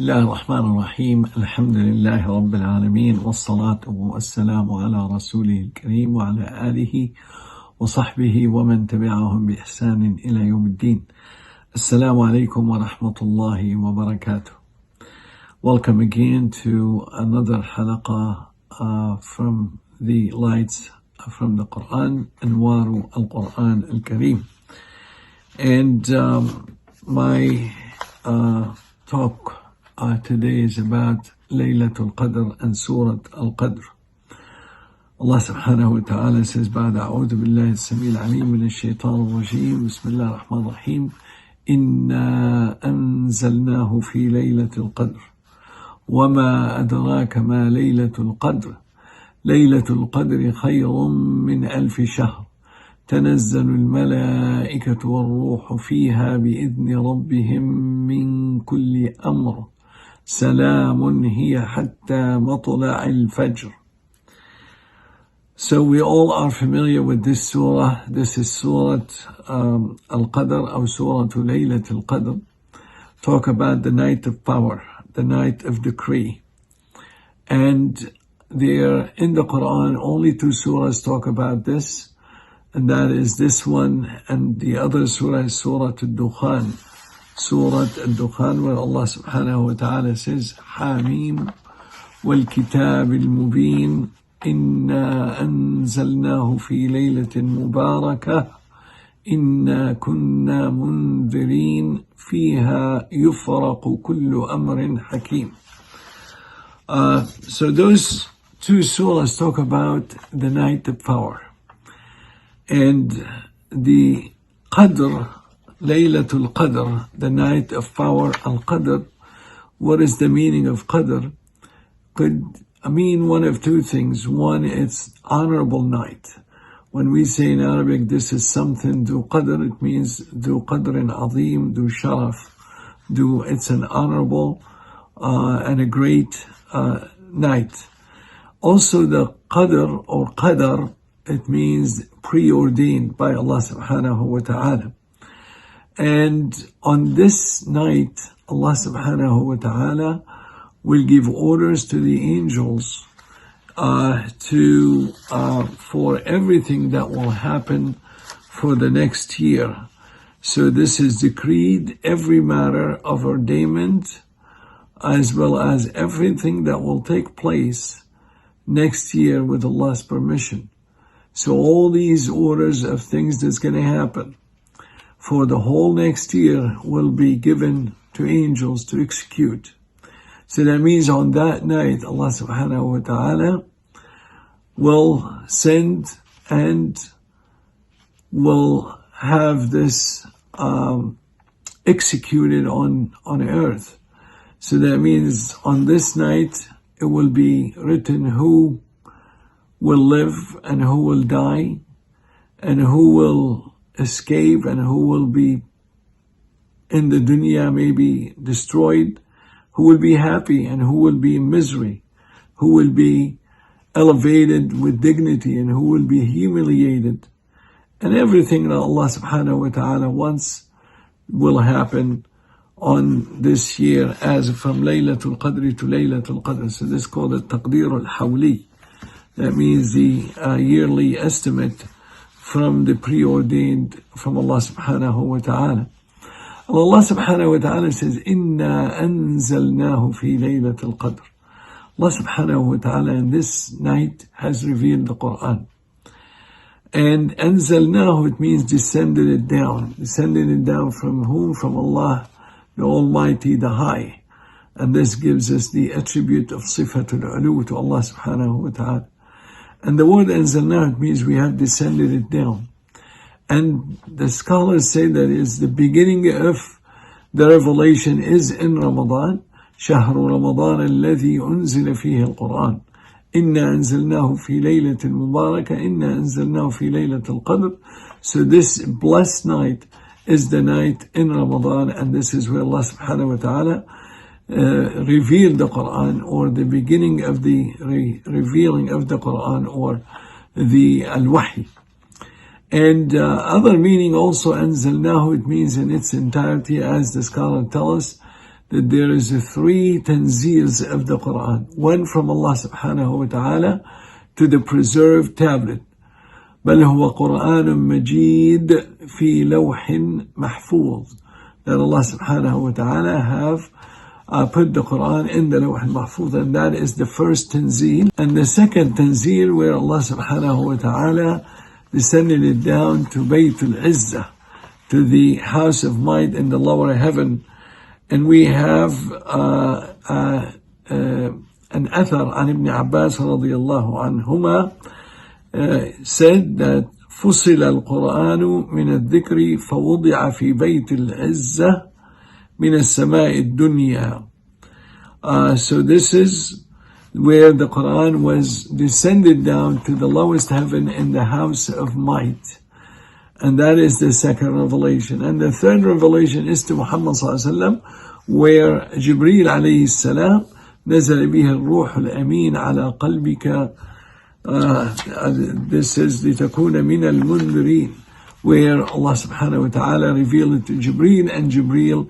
الله الرحمن الرحيم. الحمد لله رب العالمين، والصلاة والسلام على رسوله الكريم وعلى آله وصحبه ومن تبعهم بإحسان إلى يوم الدين. Assalamu alaikum wa rahmatullahi wa barakatuh. Welcome again to another halaqah from the lights from the Quran, Anwaru Al-Quran Al-Kareem. And my talk today is about Laylat Al-Qadr and surat AlQadr. Allah subhanahu wa ta'ala says, بعد أعوذ بالله السميع العليم من الشيطان الرجيم بسم الله الرحمن الرحيم إنا أنزلناه في ليلة القدر وما أدراك ما ليلة القدر ليلة القدر خير من 1000 شهر تنزل الملائكة والروح فيها بإذن ربهم من كل أمر سلام هي حتى مطلع الفجر. So we all are familiar with this surah. This is surat Al-Qadr or surah Laylat Al-Qadr. Talk about the night of power, the night of decree. And there in the Quran only 2 surahs talk about this, and that is this one and the other surah is Surat Al-Dukhan. Surat Al-Dukhan, where Allah subhanahu wa ta'ala says, Hamim wal kitab al-mubin إنا أنزلناه في ليلة مباركة إنا كنا منذرين فيها يفرق كل أمر حكيم. So those 2 surahs talk about the night of power. And the Qadr, Laylatul Qadr, the night of power, Al-Qadr, what is the meaning of Qadr? Could mean one of 2 things. One, it's honorable night. When we say in Arabic, this is something du qadr, it means du qadrin azim, du sharaf, it's an honorable and a great night. Also the qadr or qadar, it means preordained by Allah subhanahu wa ta'ala. And on this night, Allah subhanahu wa ta'ala will give orders to the angels for everything that will happen for the next year. So this is decreed, every matter of ordainment, as well as everything that will take place next year with Allah's permission. So all these orders of things that's going to happen for the whole next year will be given to angels to execute. So that means on that night, Allah subhanahu wa ta'ala will send and will have this executed on earth. So that means on this night, it will be written who will live and who will die, and who will escape and who will be in the dunya maybe destroyed, who will be happy and who will be in misery, who will be elevated with dignity and who will be humiliated. And everything that Allah subhanahu wa ta'ala wants will happen on this year as from Laylat Al-Qadr to Laylat Al-Qadr. So this is called the Taqdeer Al-Hawli. That means the yearly estimate from the preordained from Allah subhanahu wa ta'ala. Allah subhanahu wa ta'ala says, إِنَّا أَنزَلْنَاهُ فِي لَيْلَةِ الْقَدْرِ. Allah subhanahu wa ta'ala in this night has revealed the Quran. And أنزلناه, it means descended it down. Descended it down from whom? From Allah, the Almighty, the High. And this gives us the attribute of sifatul ulu to Allah subhanahu wa ta'ala. And the word أنزلناه, it means we have descended it down. And the scholars say that is the beginning of the revelation is in Ramadan. شهر رمضان الذي أنزل فيه القرآن إنا أنزلناه في ليلة مباركة إنا أنزلناه في ليلة القدر. So this blessed night is the night in Ramadan, and this is where Allah subhanahu wa ta'ala revealed the Quran, or the beginning of the revealing of the Quran, or the al-wahi. And other meaning also, أنزلناه, it means in its entirety, as the scholars tell us, that there is 3 tanzils of the Quran. One from Allah subhanahu wa ta'ala to the preserved tablet. بل هو قرآن مجيد في لوح محفوظ. That Allah subhanahu wa ta'ala have put the Quran in the Lawh al-Mahfuz, and that is the first tanzeel. And the second tanzeel, where Allah subhanahu wa ta'ala descended it down to Bayt al-Izzah, to the house of might in the lower heaven. And we have an athar an Ibn Abbas radiyallahu anhuma said that فصل القرآن من الذكر فوضع في بيت العزة من السماء الدنيا. So this is where the Quran was descended down to the lowest heaven in the house of might. And that is the second revelation. And the third revelation is to Muhammad sallallahu alaihi wasallam, where Jibreel alayhi salam نزل به الروح الأمين على قلبك. This is لتكون من المنذرين, where Allah subhanahu wa ta'ala revealed it to Jibreel, and Jibreel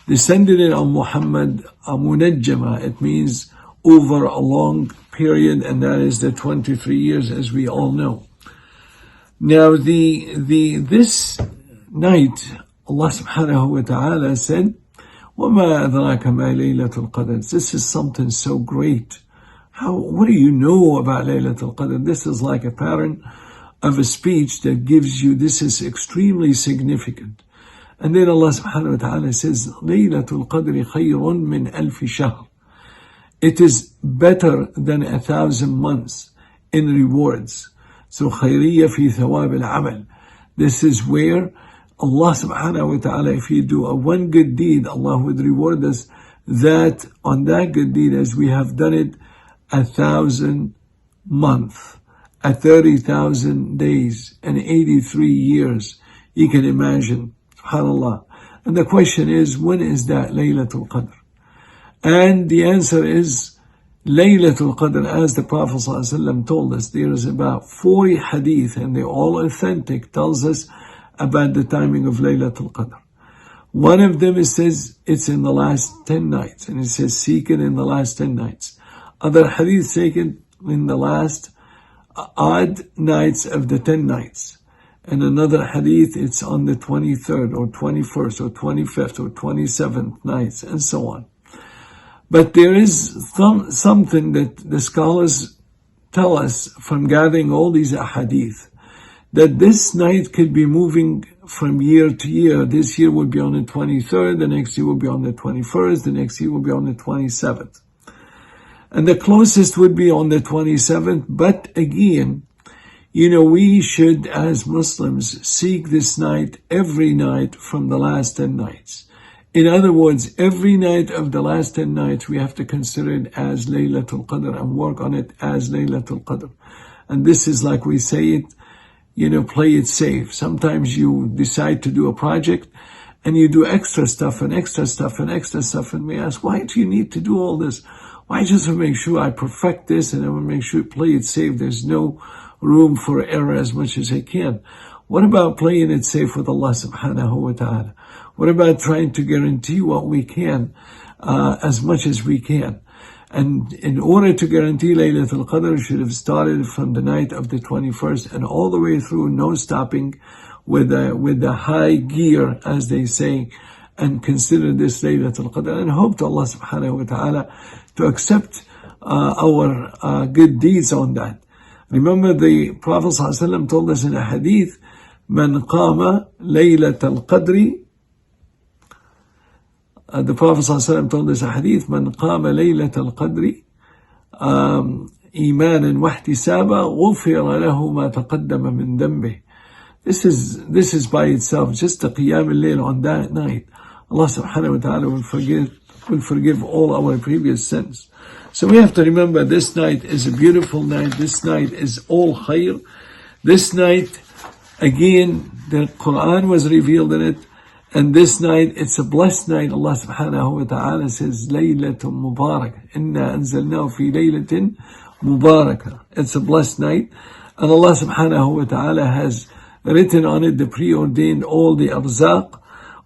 descended it on Muhammad munajjama. It means over a long period, and that is the 23 years, as we all know. Now, this night, Allah subhanahu wa ta'ala said, وَمَا أَدْرَاكَ مَا لَيْلَةُ الْقَدْرِ. This is something so great. What do you know about Laylat Al-Qadr? This is like a pattern of a speech that gives you, this is extremely significant. And then Allah subhanahu wa ta'ala says, Laylat Al-Qadr khayrun min alfi shahr. It is better than 1,000 months in rewards. So khayriyya fi thawab al-amal. This is where Allah subhanahu wa ta'ala, if you do one good deed, Allah would reward us that on that good deed as we have done it 1,000 months, 30,000 days, and 83 years. You can imagine, subhanallah. And the question is, when is that Laylat Al-Qadr? And the answer is, Laylat Al-Qadr, as the Prophet ﷺ told us, there is about 40 hadith, and they're all authentic, tells us about the timing of Laylat Al-Qadr. One of them, it says, it's in the last 10 nights, and it says, seek it in the last 10 nights. Other hadith taken in the last odd nights of the 10 nights. And another hadith, it's on the 23rd or 21st or 25th or 27th nights, and so on. But there is something that the scholars tell us from gathering all these hadith, that this night could be moving from year to year. This year will be on the 23rd, the next year will be on the 21st, the next year will be on the 27th. And the closest would be on the 27th. But again, we should, as Muslims, seek this night every night from the last 10 nights. In other words, every night of the last 10 nights, we have to consider it as Laylatul Qadr and work on it as Laylatul Qadr. And this is like we say it, play it safe. Sometimes you decide to do a project and you do extra stuff and extra stuff and extra stuff. And we ask, why do you need to do all this? Why just to make sure I perfect this and I will make sure play it safe. There's no room for error as much as I can. What about playing it safe with Allah subhanahu wa ta'ala? What about trying to guarantee what we can, as much as we can? And in order to guarantee Laylat Al-Qadr, should have started from the night of the 21st and all the way through, no stopping, with the high gear, as they say, and consider this Laylat Al-Qadr and hope to Allah subhanahu wa ta'ala to accept our good deeds on that. Remember, the Prophet ﷺ told us in a hadith, Man qama Laylat Al-Qadri. The Prophet ﷺ told us a hadith, Man qama Laylat Al-Qadri imanan wa ihtisaba ghufira lahu ma taqaddama min dhanbihi. This is by itself just the Qiyam al-Layl on that night. Allah subhanahu wa ta'ala will forgive all our previous sins. So we have to remember, this night is a beautiful night. This night is all khair. This night, again, the Quran was revealed in it. And this night, it's a blessed night. Allah subhanahu wa ta'ala says, Laylatun Mubarak. Inna anzalnahu fi laylatin Mubarakah. It's a blessed night. And Allah subhanahu wa ta'ala has written on it the preordained, all the arzaq,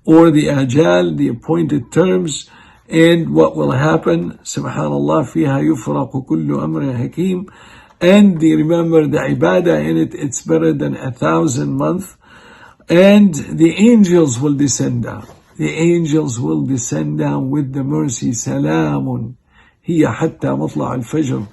or the ajal, the appointed terms, And what will happen, subhanallah, فيها يفرق كل أمر حكيم. And remember the ibadah in it, it's better than 1,000 months. And the angels will descend down. The angels will descend down with the mercy. سلام هي حتى مطلع الفجر.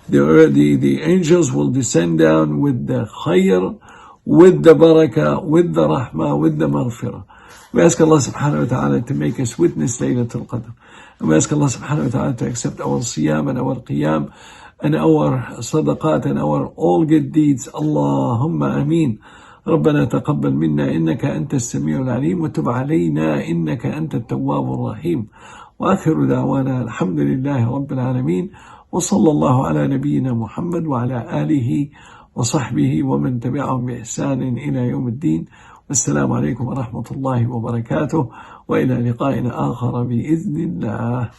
The angels will descend down with the khayr, with the barakah, with the rahmah, with the maghfirah. We ask Allah subhanahu wa ta'ala to make us witness Laylat Al-Qadr. And we ask Allah subhanahu wa ta'ala to accept our siyam and our qiyam and our sadaqat and our all good deeds. Allahumma ameen. ربنا تقبل منا إنك أنت السميع العليم وتب علينا إنك أنت التواب الرحيم وآخر دعوانا الحمد لله رب العالمين وصلى الله على نبينا محمد وعلى آله وصحبه ومن تبعهم بإحسان إلى يوم الدين والسلام عليكم ورحمة الله وبركاته وإلى لقاء آخر بإذن الله.